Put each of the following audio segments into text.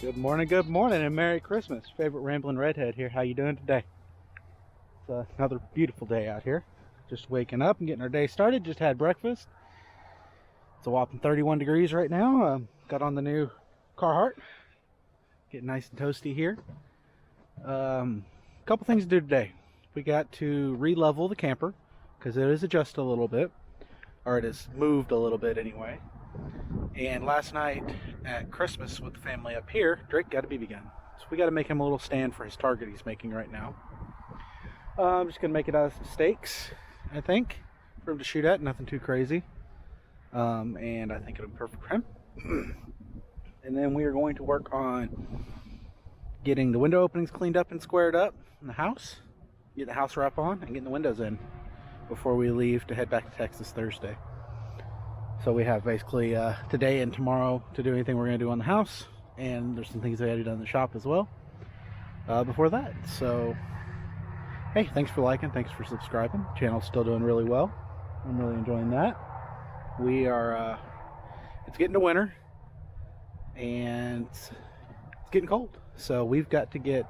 Good morning, and Merry Christmas. Favorite Ramblin' Redhead here. How you doing today? It's another beautiful day out here. Just waking up and getting our day started. Just had breakfast. It's a whopping 31 degrees right now. Got on the new Carhartt. Getting nice and toasty here. Couple things to do today. We got to re-level the camper because it is adjusted a little bit, or it is moved a little bit anyway. And last night at Christmas with the family up here, Drake got a BB gun. So we got to make him a little stand for his target he's making right now. I'm just going to make it out of some stakes, I think, for him to shoot at. Nothing too crazy. And I think it'll be perfect for him. And then we are going to work on getting the window openings cleaned up and squared up in the house. Get the house wrap on and getting the windows in before we leave to head back to Texas Thursday. So we have basically today and tomorrow to do anything we're going to do on the house, and there's some things I got to do in the shop as well before that. So hey, thanks for liking, thanks for subscribing. Channel's still doing really well. I'm really enjoying that. We are it's getting to winter and it's getting cold, so we've got to get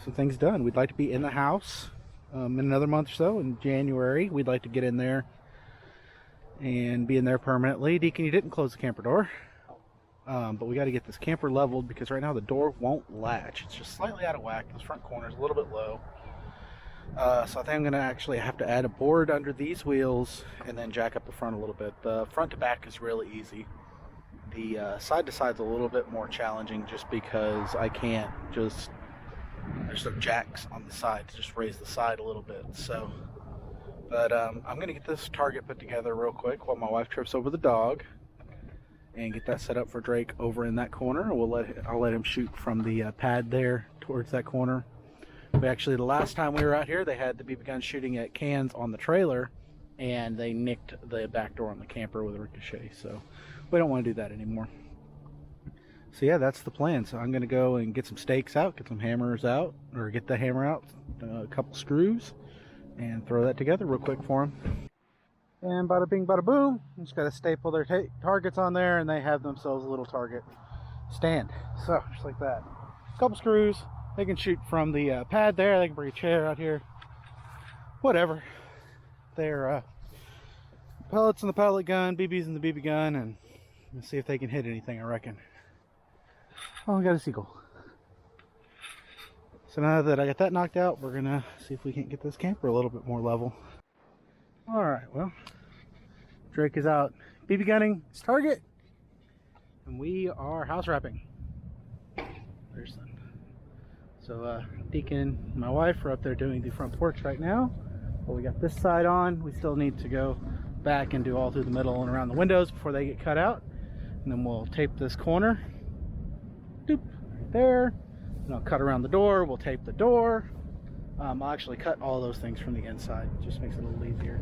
some things done. We'd like to be in the house in another month or so. In January we'd like to get in there and be in there permanently. Deacon, you didn't close the camper door, but we got to get this camper leveled because right now the door won't latch. It's just slightly out of whack. This front corner is a little bit low, so I think I'm gonna actually have to add a board under these wheels and then jack up the front a little bit. The front to back is really easy. The side to side is a little bit more challenging just because I can't just, there's some jacks on the side to just raise the side a little bit. So but I'm going to get this target put together real quick while my wife trips over the dog and get that set up for Drake over in that corner. I'll let him shoot from the pad there towards that corner. We actually, the last time we were out here, they had the BB gun shooting at cans on the trailer, and they nicked the back door on the camper with a ricochet. So we don't want to do that anymore. So yeah, that's the plan. So I'm going to go and get some stakes out, get some hammers out, or get the hammer out, a couple screws, and throw that together real quick for them. And bada bing bada boom, just got to staple their targets on there, and they have themselves a little target stand. So just like that, a couple screws. They can shoot from the pad there. They can bring a chair out here, whatever. They're pellets in the pellet gun, BBs in the BB gun, and let's see if they can hit anything. I reckon. Oh, we got a seagull. So now that I got that knocked out, we're gonna see if we can't get this camper a little bit more level. Alright, well, Drake is out BB gunning his target, and we are house wrapping. There's some. So Deacon and my wife are up there doing the front porch right now. Well, we got this side on. We still need to go back and do all through the middle and around the windows before they get cut out. And then we'll tape this corner. Doop, right there. And I'll cut around the door. We'll tape the door. I'll actually cut all those things from the inside. It just makes it a little easier.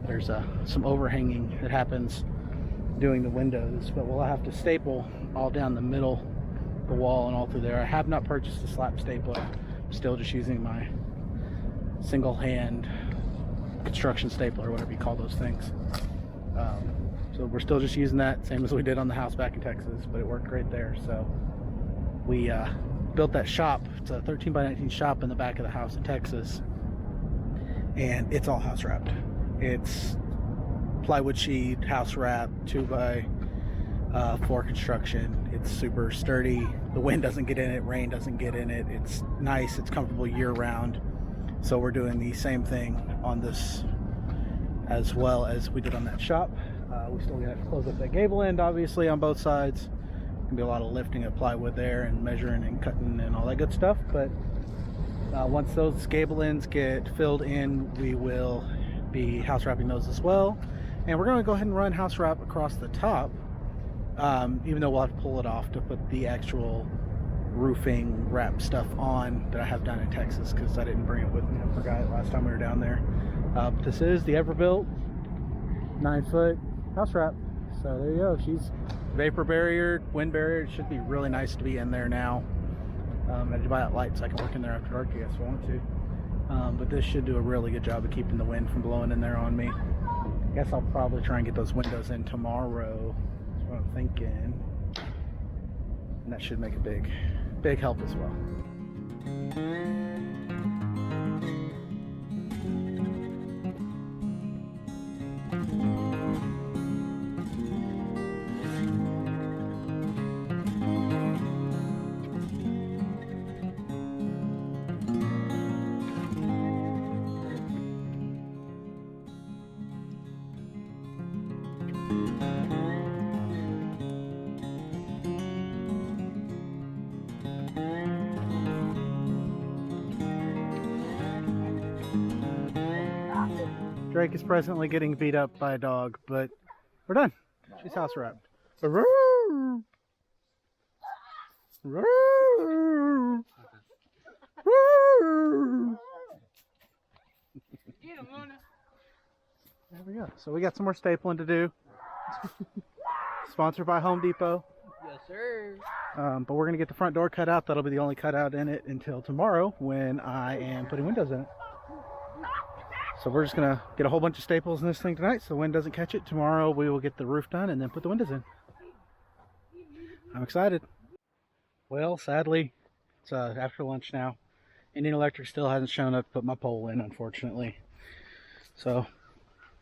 There's some overhanging that happens doing the windows, but we'll have to staple all down the middle, the wall, and all through there. I have not purchased a slap stapler. I'm still just using my single hand construction stapler, whatever you call those things. So we're still just using that, same as we did on the house back in Texas, but it worked great there. So we built that shop. It's a 13 by 19 shop in the back of the house in Texas, and it's all house wrapped. It's plywood sheet, house wrap, 2x4 construction. It's super sturdy. The wind doesn't get in it, rain doesn't get in it. It's nice, it's comfortable year round. So we're doing the same thing on this as well as we did on that shop. We still got to close up that gable end, obviously, on both sides. Be a lot of lifting of plywood there and measuring and cutting and all that good stuff, but once those gable ends get filled in, we will be house wrapping those as well. And we're going to go ahead and run house wrap across the top, even though we'll have to pull it off to put the actual roofing wrap stuff on that I have down in Texas, because I didn't bring it with me. I forgot it last time we were down there. But this is the Everbuilt 9-foot house wrap. So there you go. She's vapor barrier, wind barrier. It should be really nice to be in there now. I had to buy that light so I can work in there after dark, I guess, if I want to. But this should do a really good job of keeping the wind from blowing in there on me. I guess I'll probably try and get those windows in tomorrow. That's what I'm thinking. And that should make a big help as well. Drake is presently getting beat up by a dog, but we're done. She's house wrapped. There we go. So we got some more stapling to do. Sponsored by Home Depot. Yes, sir. But we're going to get the front door cut out. That'll be the only cutout in it until tomorrow when I am putting windows in it. So we're just going to get a whole bunch of staples in this thing tonight so the wind doesn't catch it. Tomorrow we will get the roof done and then put the windows in. I'm excited. Well, sadly, it's after lunch now. Indian Electric still hasn't shown up to put my pole in, unfortunately. So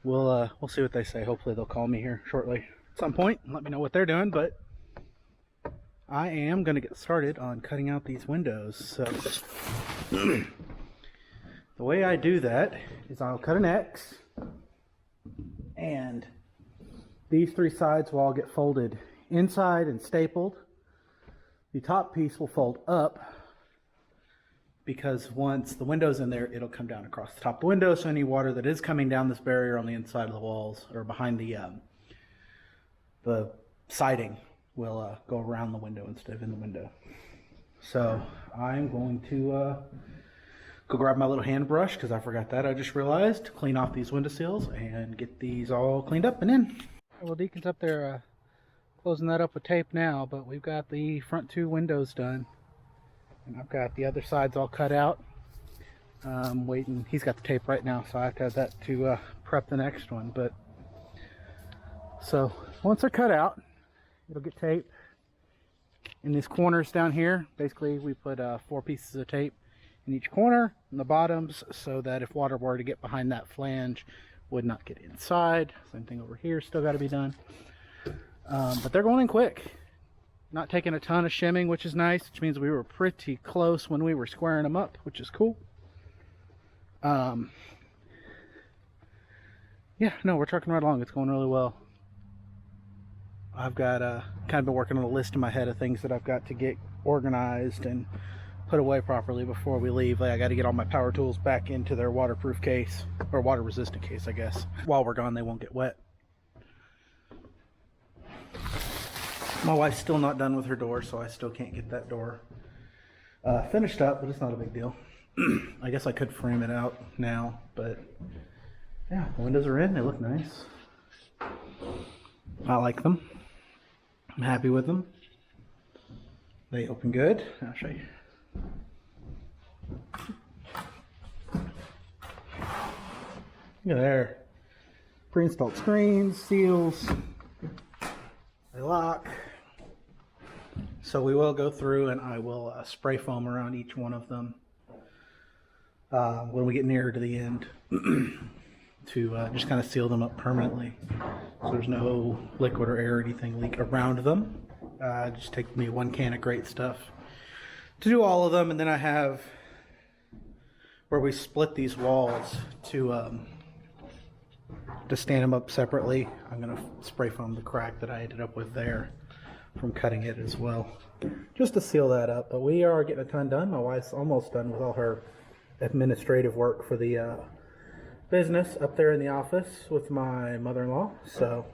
we'll see what they say. Hopefully they'll call me here shortly at some point and let me know what they're doing. But I am going to get started on cutting out these windows. So the way I do that is I'll cut an X, and these three sides will all get folded inside and stapled. The top piece will fold up because once the window's in there, it'll come down across the top of the window, so any water that is coming down this barrier on the inside of the walls or behind the siding will go around the window instead of in the window. So I'm going to go grab my little hand brush, because I forgot that, I just realized, to clean off these window sills and get these all cleaned up and in. Well, Deacon's up there closing that up with tape now, but we've got the front two windows done. And I've got the other sides all cut out. Waiting, he's got the tape right now, so I have to have that to prep the next one. But so once they're cut out, it'll get taped. In these corners down here, basically we put 4 pieces of tape in each corner and the bottoms, so that if water were to get behind that flange, would not get inside. Same thing over here, still got to be done. But they're going in quick. Not taking a ton of shimming, which is nice, which means we were pretty close when we were squaring them up, which is cool. Yeah, no, we're trucking right along. It's going really well. I've got kind of been working on a list in my head of things that I've got to get organized and put away properly before we leave. Like, I got to get all my power tools back into their waterproof case, or water resistant case, I guess. While we're gone, they won't get wet. My wife's still not done with her door, so I still can't get that door finished up, but it's not a big deal. I guess I could frame it out now, but yeah, the windows are in. They look nice. I like them. I'm happy with them. They open good. I'll show you. Look at there. Pre-installed screens, seals. They lock. So we will go through and I will spray foam around each one of them when we get nearer to the end to just kind of seal them up permanently, so there's no liquid or air or anything leak around them. Just take me 1 can of Great Stuff to do all of them, and then I have where we split these walls to stand them up separately. I'm going to spray foam the crack that I ended up with there from cutting it as well, just to seal that up. But we are getting a ton done. My wife's almost done with all her administrative work for the business up there in the office with my mother-in-law. So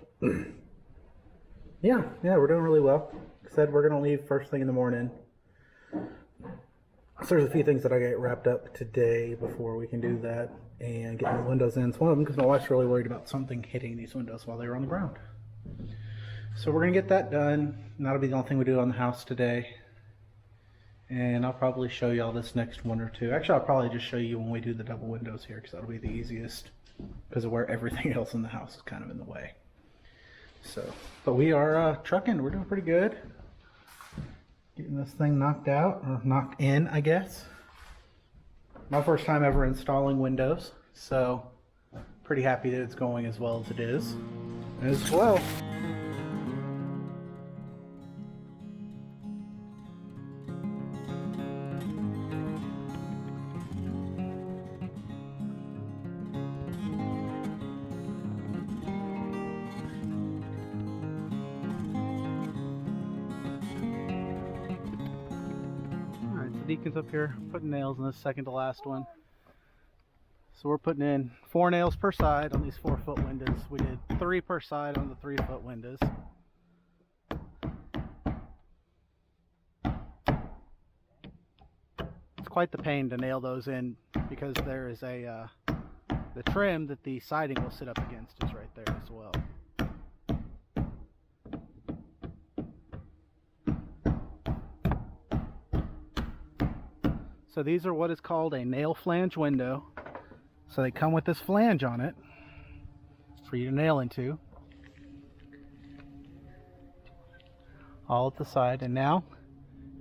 yeah, we're doing really well. Like I said, we're going to leave first thing in the morning. So there's a few things that I get wrapped up today before we can do that and get the windows in. It's one of them because my wife's really worried about something hitting these windows while they were on the ground. So we're going to get that done, and that'll be the only thing we do on the house today. And I'll probably show you all this next one or two. Actually, I'll probably just show you when we do the double windows here, because that'll be the easiest, because of where everything else in the house is kind of in the way. So, but we are trucking. We're doing pretty good. Getting this thing knocked out, or knocked in, I guess. My first time ever installing windows, so pretty happy that it's going as well as it is as well. Deacon's up here putting nails in this second to last one. So we're putting in 4 nails per side on these 4-foot windows. We did 3 per side on the 3-foot windows. It's quite the pain to nail those in because there is a the trim that the siding will sit up against is right there as well. So these are what is called a nail flange window. So they come with this flange on it for you to nail into. All at the side. And now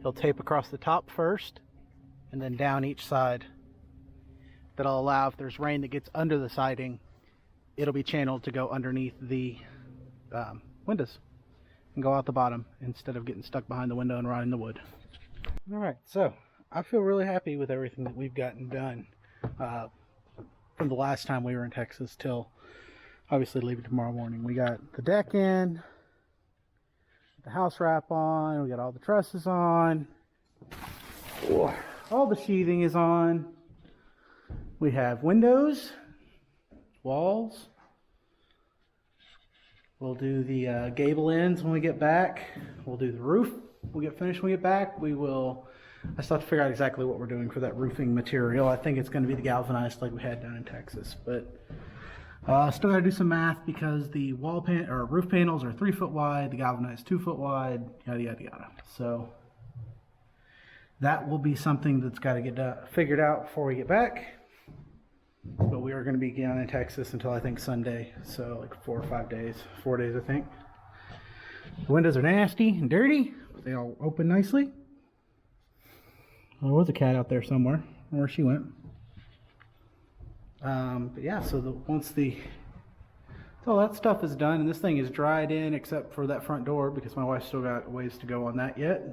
he'll tape across the top first and then down each side. That'll allow, if there's rain that gets under the siding, it'll be channeled to go underneath the windows and go out the bottom instead of getting stuck behind the window and rotting the wood. Alright, so I feel really happy with everything that we've gotten done from the last time we were in Texas till obviously leaving tomorrow morning. We got the deck in, the house wrap on, we got all the trusses on, all the sheathing is on. We have windows, walls. We'll do the gable ends when we get back. We'll do the roof. We'll get finished when we get back. I still have to figure out exactly what we're doing for that roofing material. I think it's going to be the galvanized like we had down in Texas, but still got to do some math because the roof panels are 3 foot wide, the galvanized 2 foot wide, yada yada yada. So that will be something that's got to get figured out before we get back. But we are going to be down in Texas until I think Sunday, so like 4 or 5 days, 4 days I think. The windows are nasty and dirty, but they all open nicely. There was a cat out there somewhere. I don't know where she went. But yeah, so once all that stuff is done, and this thing is dried in except for that front door because my wife's still got ways to go on that yet.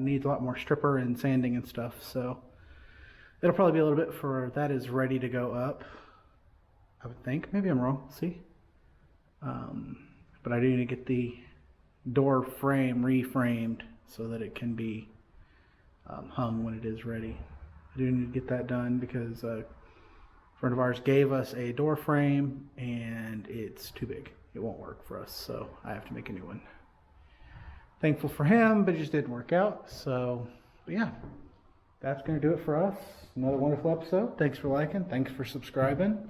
Needs a lot more stripper and sanding and stuff. So it'll probably be a little bit for that is ready to go up. I would think. Maybe I'm wrong. See. But I do need to get the door frame reframed so that it can be hung when it is ready. I do need to get that done because a friend of ours gave us a door frame and it's too big. It won't work for us, so I have to make a new one. Thankful for him, but it just didn't work out. So, but yeah, that's going to do it for us. Another wonderful episode. Thanks for liking. Thanks for subscribing.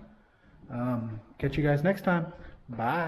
Catch you guys next time. Bye.